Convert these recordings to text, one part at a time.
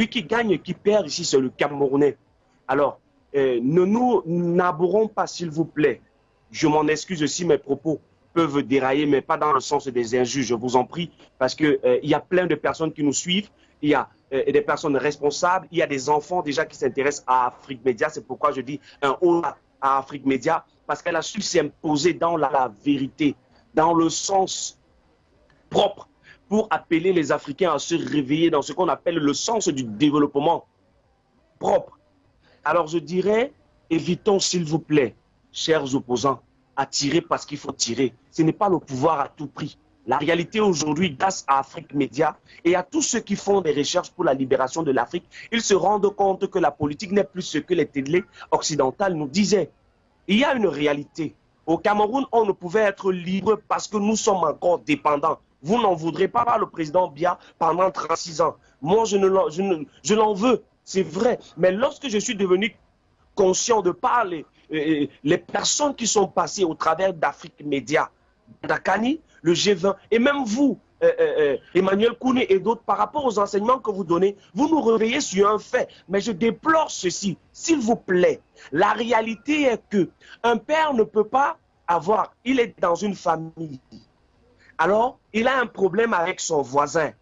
Celui qui gagne et qui perd ici, c'est le Camerounais. Alors, ne nous n'aborrons pas, s'il vous plaît. Je m'en excuse si mes propos peuvent dérailler, mais pas dans le sens des injures, je vous en prie, parce qu'il y a plein de personnes qui nous suivent, il y a des personnes responsables, il y a des enfants déjà qui s'intéressent à Afrique Média, c'est pourquoi je dis un haut à Afrique Média, parce qu'elle a su s'imposer dans la vérité, dans le sens propre, pour appeler les Africains à se réveiller dans ce qu'on appelle le sens du développement propre. Alors je dirais, évitons s'il vous plaît, chers opposants, à tirer parce qu'il faut tirer. Ce n'est pas le pouvoir à tout prix. La réalité aujourd'hui, grâce à Afrique Média et à tous ceux qui font des recherches pour la libération de l'Afrique, ils se rendent compte que la politique n'est plus ce que les télés occidentales nous disaient. Il y a une réalité. Au Cameroun, on ne pouvait être libre parce que nous sommes encore dépendants. Vous n'en voudrez pas par le président Biya pendant 36 ans. Moi, je l'en veux, c'est vrai. Mais lorsque je suis devenu conscient de parler, les personnes qui sont passées au travers d'Afrique Média, Dakani, le G20, et même vous, Emmanuel Kouné et d'autres, par rapport aux enseignements que vous donnez, vous nous réveillez sur un fait. Mais je déplore ceci, s'il vous plaît. La réalité est que un père ne peut pas avoir, il est dans une famille. Alors, il a un problème avec son voisin.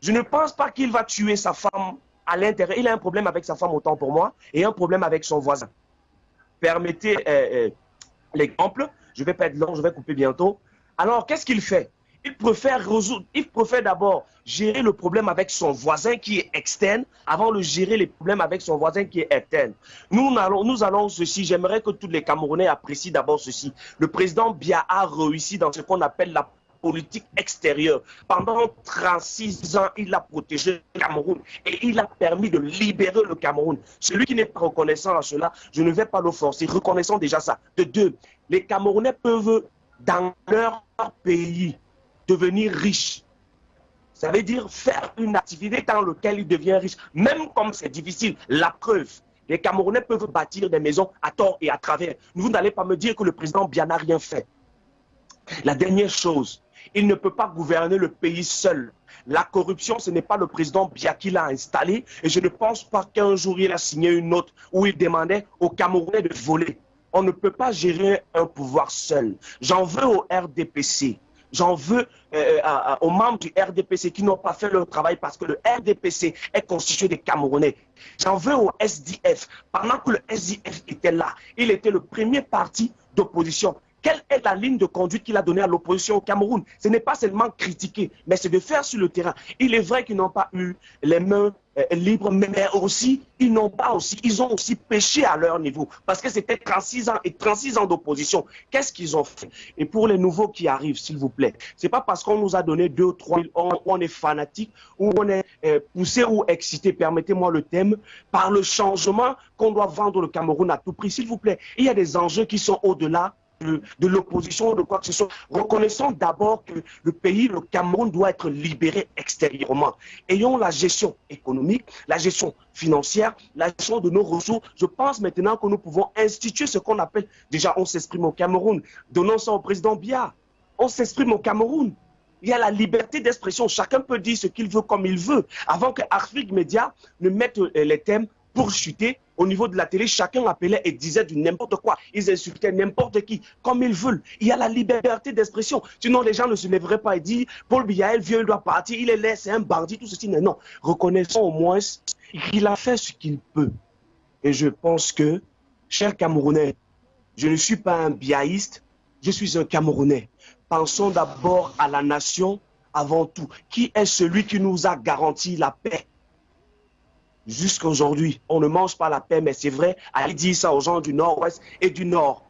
Je ne pense pas qu'il va tuer sa femme à l'intérieur. Il a un problème avec sa femme, autant pour moi, et un problème avec son voisin. Permettez l'exemple. Je ne vais pas être long, je vais couper bientôt. Alors, qu'est-ce qu'il fait? Il préfère d'abord gérer le problème avec son voisin qui est externe avant de gérer les problèmes avec son voisin qui est interne. Nous allons ceci, j'aimerais que tous les Camerounais apprécient d'abord ceci. Le président Biya a réussi dans ce qu'on appelle la politique extérieure. Pendant 36 ans, il a protégé le Cameroun et il a permis de libérer le Cameroun. Celui qui n'est pas reconnaissant à cela, je ne vais pas le forcer. Reconnaissons déjà ça. De deux, les Camerounais peuvent, dans leur pays, devenir riches. Ça veut dire faire une activité dans laquelle ils deviennent riches. Même comme c'est difficile, la preuve. Les Camerounais peuvent bâtir des maisons à tort et à travers. Vous n'allez pas me dire que le président Biya n'a rien fait. La dernière chose, il ne peut pas gouverner le pays seul. La corruption, ce n'est pas le président Biya qui l'a installé. Et je ne pense pas qu'un jour, il a signé une note où il demandait aux Camerounais de voler. On ne peut pas gérer un pouvoir seul. J'en veux au RDPC. J'en veux aux membres du RDPC qui n'ont pas fait leur travail parce que le RDPC est constitué des Camerounais. J'en veux au SDF. Pendant que le SDF était là, il était le premier parti d'opposition. Quelle est la ligne de conduite qu'il a donnée à l'opposition au Cameroun? Ce n'est pas seulement critiquer, mais c'est de faire sur le terrain. Il est vrai qu'ils n'ont pas eu les mains libres, mais aussi, ils ont aussi péché à leur niveau. Parce que c'était 36 ans et 36 ans d'opposition. Qu'est-ce qu'ils ont fait? Et pour les nouveaux qui arrivent, s'il vous plaît, c'est pas parce qu'on nous a donné 2 ou 3 000 ans, on est fanatique, ou on est poussé ou excité, permettez-moi le thème, par le changement qu'on doit vendre le Cameroun à tout prix. S'il vous plaît, il y a des enjeux qui sont au-delà de l'opposition, de quoi que ce soit. Reconnaissons d'abord que le pays, le Cameroun, doit être libéré extérieurement. Ayons la gestion économique, la gestion financière, la gestion de nos ressources. Je pense maintenant que nous pouvons instituer ce qu'on appelle, déjà on s'exprime au Cameroun, donnons ça au président Biya. On s'exprime au Cameroun. Il y a la liberté d'expression. Chacun peut dire ce qu'il veut comme il veut. Avant que Afrique Média ne mette les thèmes pour chuter, au niveau de la télé, chacun appelait et disait du n'importe quoi. Ils insultaient n'importe qui, comme ils veulent. Il y a la liberté d'expression. Sinon, les gens ne se lèveraient pas et disent Paul Biya, vieux, il doit partir, il est laid, c'est un bandit, tout ceci. Mais non, reconnaissons au moins qu'il a fait ce qu'il peut. Et je pense que, chers Camerounais, je ne suis pas un biaïste, je suis un Camerounais. Pensons d'abord à la nation avant tout. Qui est celui qui nous a garanti la paix? Jusqu'à aujourd'hui, on ne mange pas la paix, mais c'est vrai, allez dire ça aux gens du Nord-Ouest et du Nord.